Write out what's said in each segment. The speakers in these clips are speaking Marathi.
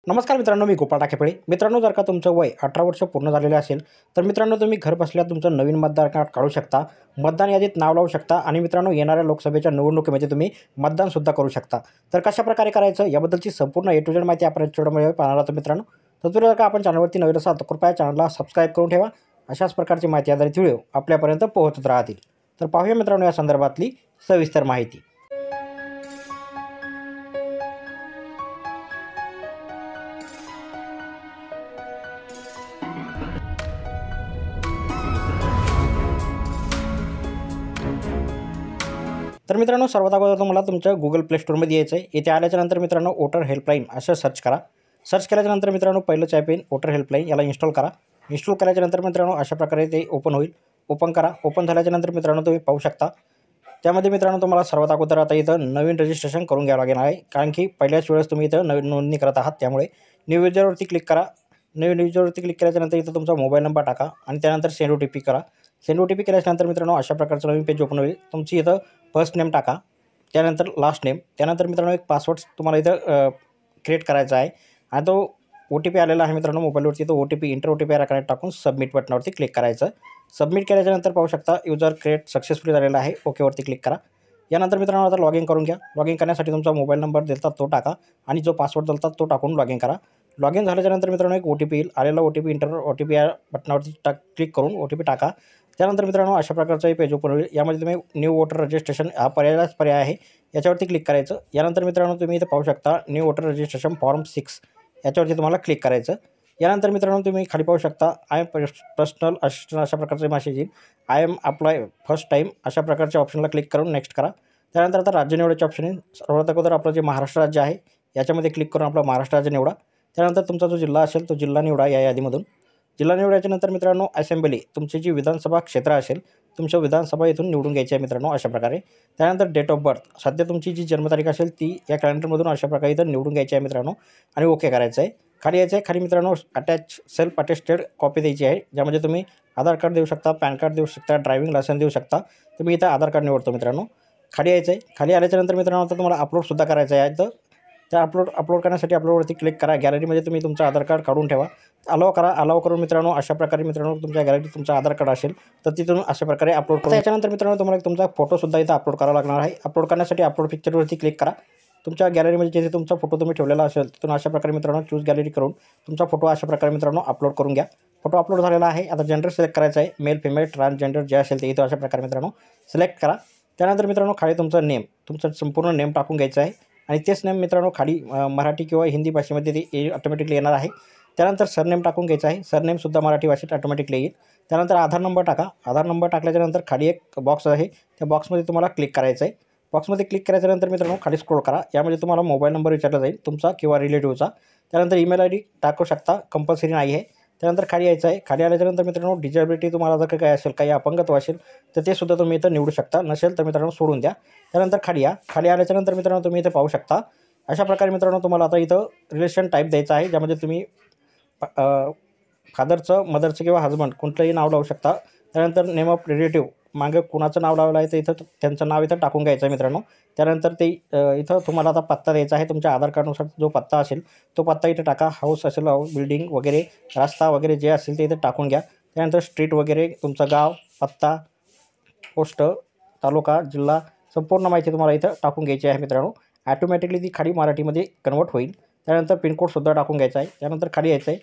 नमस्कार मित्रांनो, मी गोपाळ टाकेपळे. मित्रांनो, जर का तुमचं वय 18 वर्ष पूर्ण झालेले असेल तर मित्रांनो तुम्ही घर बसल्या तुमचं नवीन मतदार कार्ड काढू शकता, मतदान यादीत नाव लावू शकता आणि मित्रांनो येणाऱ्या लोकसभेच्या निवडणुकीमध्ये तुम्ही मतदानसुद्धा करू शकता. तर कशाप्रकारे करायचं याबद्दलची संपूर्ण ए टू झेड माहिती आपण व्हिडिओमध्ये पाहणार आहोत मित्रांनो. तत्पूर्वी जर का आपण चॅनलवरती नवीन असाल तर कृपया चॅनलला सबस्क्राईब करून ठेवा. अशाच प्रकारची माहिती आधारित व्हिडिओ आपल्यापर्यंत पोहोचत राहतील. तर पाहूया मित्रांनो या संदर्भातली सविस्तर माहिती. तर मित्रांनो, सर्वात अगोदर तुम्हाला तुमच्या गुगल प्ले स्टोरमध्ये यायचं आहे. इथे आल्याच्यानंतर मित्रांनो वोटर हेल्पलाईन असं सर्च करा. सर्च केल्याच्यानंतर मित्रांनो पहिलंच ॲप येईल वोटर हेल्पलाईन, याला इन्स्टॉल करा. इन्स्टॉल केल्याच्यानंतर मित्रांनो अशा प्रकारे ते ओपन होईल. ओपन करा. ओपन झाल्याच्यानंतर मित्रांनो तुम्ही पाहू शकता त्यामध्ये मित्रांनो तुम्हाला सर्वात अगोदर आता इथं नवीन रजिस्ट्रेशन करून घ्यावं लागणार आहे, कारण की पहिल्याच वेळेस तुम्ही इथं नवीन नोंदणी करत आहात. त्यामुळे न्यू युजरवरती क्लिक करा. नवीन युजरवरती क्लिक केल्याच्यानंतर इथं तुमचा मोबाईल नंबर टाका आणि त्यानंतर सेंड OTP करा. सेंड OTP केल्याच्यानंतर मित्रांनो अशा प्रकारचं नवीन पेज ओपन होईल. तुमची इथं फर्स्ट नेम टाका, त्यानंतर लास्ट नेम, त्यानंतर मित्रांनो एक पासवर्ड तुम्हाला इथं क्रिएट करायचा आहे आणि तो OTP आलेला आहे मित्रांनो मोबाईलवरती. तो OTP इंटर OTP या टाकून सबमिट बटनावरती क्लिक करायचं. सबमिट केल्याच्यानंतर पाहू शकता युजर क्रिएट सक्सेसफुली झालेला आहे. ओकेवरती क्लिक करा. यानंतर मित्रांनो आता लॉग इन करून घ्या. लॉग इन करण्यासाठी तुमचा मोबाईल नंबर देतात तो टाका आणि जो पासवर्ड देतात तो टाकून लॉग इन करा. लॉग इन झाल्याच्यानंतर मित्रांनो एक OTP येईल. आलेला OTP इंटर OTP या बटनावरती क्लिक करून OTP टाका. त्यानंतर मित्रांनो अशा प्रकारचं पेज ओपन होईल. यामध्ये तुम्ही न्यू वोटर रजिस्ट्रेशन हा पर्याय आहे, याच्यावरती क्लिक करायचं. यानंतर मित्रांनो तुम्ही इथे पाहू शकता न्यू वोटर रजिस्ट्रेशन फॉर्म 6 याच्यावरती तुम्हाला क्लिक करायचं. यानंतर मित्रांनो तुम्ही खाली पाहू शकता आय एम पर्सनल असिस्टंट अशा प्रकारचे मेसेज येईल. I am apply first time अशा प्रकारच्या ऑप्शनला क्लिक करून नेक्स्ट करा. त्यानंतर आता राज्य निवडायचे ऑप्शन येईल. सर्वात अगोदर आपलं जे महाराष्ट्र राज्य आहे याच्यामध्ये क्लिक करून आपला महाराष्ट्र राज्य निवडा. त्यानंतर तुमचा जो जिल्हा असेल तो जिल्हा निवडा या यादीमधून. जिल्हा निवडायच्यानंतर मित्रांनो असेंब्ली तुमची जी विधानसभा क्षेत्र असेल तुमच्या विधानसभा इथून निवडून घ्यायची आहे मित्रांनो अशा प्रकारे. त्यानंतर डेट ऑफ बर्थ सध्या तुमची जी जन्मतारीख असेल ती या कॅलेंडरमधून अशा प्रकारे इथं निवडून घ्यायची आहे मित्रांनो आणि ओके करायचं आहे. खाली यायचं आहे. खाली मित्रांनो अटॅच सेल्फ अटेस्टेड कॉपी द्यायची आहे, ज्यामध्ये तुम्ही आधार कार्ड देऊ शकता, पॅन कार्ड देऊ शकता, ड्रायव्हिंग लायसन्स देऊ शकता. तुम्ही इथं आधार कार्ड निवडतो मित्रांनो. खाली यायचं आहे. खाली आल्याच्यानंतर मित्रांनो आता तुम्हाला अपलोडसुद्धा करायचं आहे. तर त्या अपलोड करण्यासाठी अपलोडवरती क्लिक करा. गॅलरीमध्ये तुम्ही तुमचं आधार कार्ड काढून ठेवा. अलाव करा. अलाव करून मित्रांनो अशा प्रकारे मित्रांनो तुमच्या गॅलरीत तुमचं आधार कार्ड असेल तर तिथून अशा प्रकारे अपलोड करा. त्याच्यानंतर मित्रांनो तुम्हाला तुमचा फोटोसुद्धा इथं अपलोड करावा लागणार आहे. अपलोड करण्यासाठी अपलोड पिक्चरवरती क्लिक करा. तुमच्या गॅलरीमध्ये जिथे तुमचा फोटो तुम्ही ठेवलेला असेल तिथून अशा प्रकारे मित्रांनो चूज गॅलरी करून तुमचा फोटो अशा प्रकारे मित्रांनो अपलोड करून घ्या. फोटो अपलोड झालेला आहे. आता जेंडर सिलेक्ट करायचं आहे. मेल फिमेल ट्रान्सजेंडर जे असेल ते इथं अशा प्रकारे मित्रांनो सिलेक्ट करा. त्यानंतर मित्रांनो खाली तुमचं नेम, तुमचं संपूर्ण नेम टाकून घ्यायचं आहे आणि तेच नेम मित्रांनो खाली मराठी किंवा हिंदी भाषेमध्ये ते ऑटोमॅटिकली येणार आहे. त्यानंतर सरनेम टाकून घ्यायचं आहे. सरनेमसुद्धा मराठी भाषेत ऑटोमॅटिकली येईल. त्यानंतर आधार नंबर टाका. आधार नंबर टाकल्याच्यानंतर खाली एक बॉक्स आहे, त्या बॉक्समध्ये तुम्हाला क्लिक करायचं आहे. बॉक्समध्ये क्लिक करायच्यानंतर मित्रांनो खाली स्क्रोल करा. यामध्ये तुम्हाला मोबाईल नंबर विचारला जाईल तुमचा किंवा रिलेटिव्हचा. त्यानंतर ईमेल ID टाकू शकता, कंपल्सरी नाही आहे. त्यानंतर खाली यायचं आहे. खाली आल्याच्यानंतर मित्रांनो डिजेबिलिटी तुम्हाला जर काही असेल, काही अपंगत्व असेल तर ते सुद्धा तुम्ही इथं निवडू शकता. नसेल तर मित्रांनो सोडून द्या. त्यानंतर खाली या. खाली आल्याच्यानंतर मित्रांनो तुम्ही इथे पाहू शकता अशा प्रकारे मित्रांनो तुम्हाला आता इथं रिलेशन टाईप द्यायचं आहे, ज्यामध्ये तुम्ही फादरचं, मदरचं किंवा हजबंड कोणतंही नाव लावू शकता. त्यानंतर नेम ऑफ रिलेटिव्ह मागे कुणाचं नाव लावलं आहे तर इथं त्यांचं नाव इथं टाकून घ्यायचं आहे मित्रांनो. त्यानंतर ते इथं तुम्हाला आता पत्ता द्यायचा आहे. तुमच्या आधार कार्डनुसार जो पत्ता असेल तो पत्ता इथं टाका. हाऊस असेल, हाऊस, बिल्डिंग वगैरे, रस्ता वगैरे जे असेल ते इथं टाकून घ्या. त्यानंतर स्ट्रीट वगैरे, तुमचं गाव, पत्ता, पोस्ट, तालुका, जिल्हा संपूर्ण माहिती तुम्हाला इथं टाकून घ्यायची आहे मित्रांनो. ॲटोमॅटिकली ती खाली मराठीमध्ये कन्वर्ट होईल. त्यानंतर पिनकोडसुद्धा टाकून घ्यायचा आहे. त्यानंतर खाली यायचं आहे.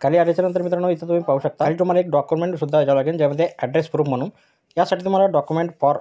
खाली आल्याच्यानंतर मित्रांनो इथं तुम्ही पाहू शकता खाली तुम्हाला एक डॉक्युमेंटसुद्धा द्यावं लागेल, ज्यामध्ये ॲड्रेस प्रूफ म्हणून. यासाठी तुम्हाला डॉक्युमेंट फॉर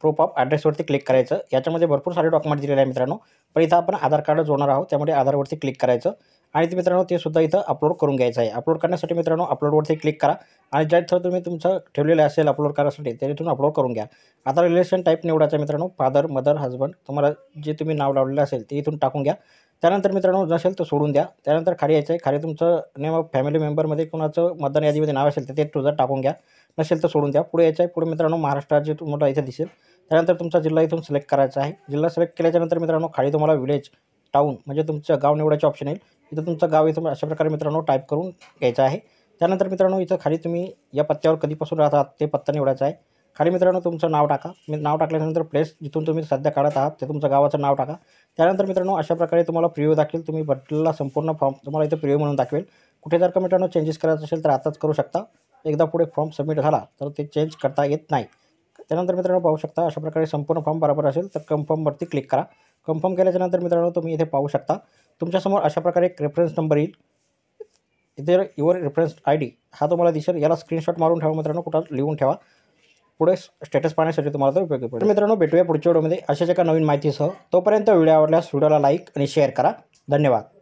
प्रूफ ऑफ ॲड्रेसवरती क्लिक करायचं. याच्यामध्ये भरपूर सारे डॉक्युमेंट दिलेले आहे मित्रांनो, पण इथं आपण आधार कार्ड जोडणार आहोत त्यामुळे आधारवरती क्लिक करायचं आणि ते मित्रांनो ते सुद्धा इथं अपलोड करून घ्यायचं आहे. अपलोड करण्यासाठी मित्रांनो अपलोडवरती क्लिक करा आणि ज्यात तुम्ही तुमचं ठेवलेलं असेल अपलोड करण्यासाठी त्यातून अपलोड करून घ्या. आता रिलेशन टाईप निवडायचं मित्रांनो, फादर, मदर, हजबंड, तुम्हाला जे तुम्ही नाव लावलेलं असेल ते इथून टाकून घ्या. त्यानंतर मित्रांनो नसेल तर सोडून द्या. त्यानंतर खाली यायचं आहे. खाली तुमचं नेम ऑफ फॅमिली मेंबरमध्ये कोणाचं मतदान यादीमध्ये नाव असेल तर ते तुझं टाकून घ्या. नसेल तर सोडून द्या. पुढे यायचं आहे. पुढे मित्रांनो महाराष्ट्र राज्य तुम्हाला इथं दिसेल. त्यानंतर तुमचा जिल्हा इथून सिलेक्ट करायचा आहे. जिल्हा सिलेक्ट केल्याच्यानंतर मित्रांनो खाली तुम्हाला विलेज, टाऊन म्हणजे तुमचं गाव निवडायचे ऑप्शन येईल. इथं तुमचं गाव इथं अशा प्रकारे मित्रांनो टाईप करून घ्यायचं आहे. त्यानंतर मित्रांनो इथं खाली तुम्ही या पत्त्यावर कधीपासून राहतात ते पत्ता निवडायचा आहे. खाली मित्रांनो तुमचं नाव टाका. नाव टाकल्यानंतर प्लेस जिथून तुम्ही सध्या काढत आहात ते तुमचं गावाचं नाव टाका. त्यानंतर मित्रांनो अशा प्रकारे तुम्हाला प्रिव्ह्यू दाखवेल. तुम्ही भरलेला संपूर्ण फॉर्म तुम्हाला इथे प्रिव्ह्यू म्हणून दाखवेल. कुठे जर का मित्रांनो चेंजेस करायचं असेल तर आताच करू शकता. एकदा पुढे फॉर्म सबमिट झाला तर ते चेंज करता येत नाही. त्यानंतर मित्रांनो पाहू शकता अशा प्रकारे संपूर्ण फॉर्म बरोबर असेल तर कन्फर्मवरती क्लिक करा. कन्फर्म केल्याच्यानंतर मित्रांनो तुम्ही इथे पाहू शकता तुमच्यासमोर अशा प्रकारे एक रेफरन्स नंबर येईल. इथे युअर रेफरन्स ID हा तुम्हाला दिसेल. याला स्क्रीनशॉट मारून ठेवा मित्रांनो, कुठं लिहून ठेवा. पुढे स्टेटस पाहण्यासाठी तुम्हाला तो उपयोगी पडेल. मित्रांनो भेटूया पुढच्या व्हिडिओमध्ये अशाच एका नवीन माहितीसह. तोपर्यंत व्हिडिओ आवडल्यास व्हिडिओला लाईक आणि शेअर करा. धन्यवाद.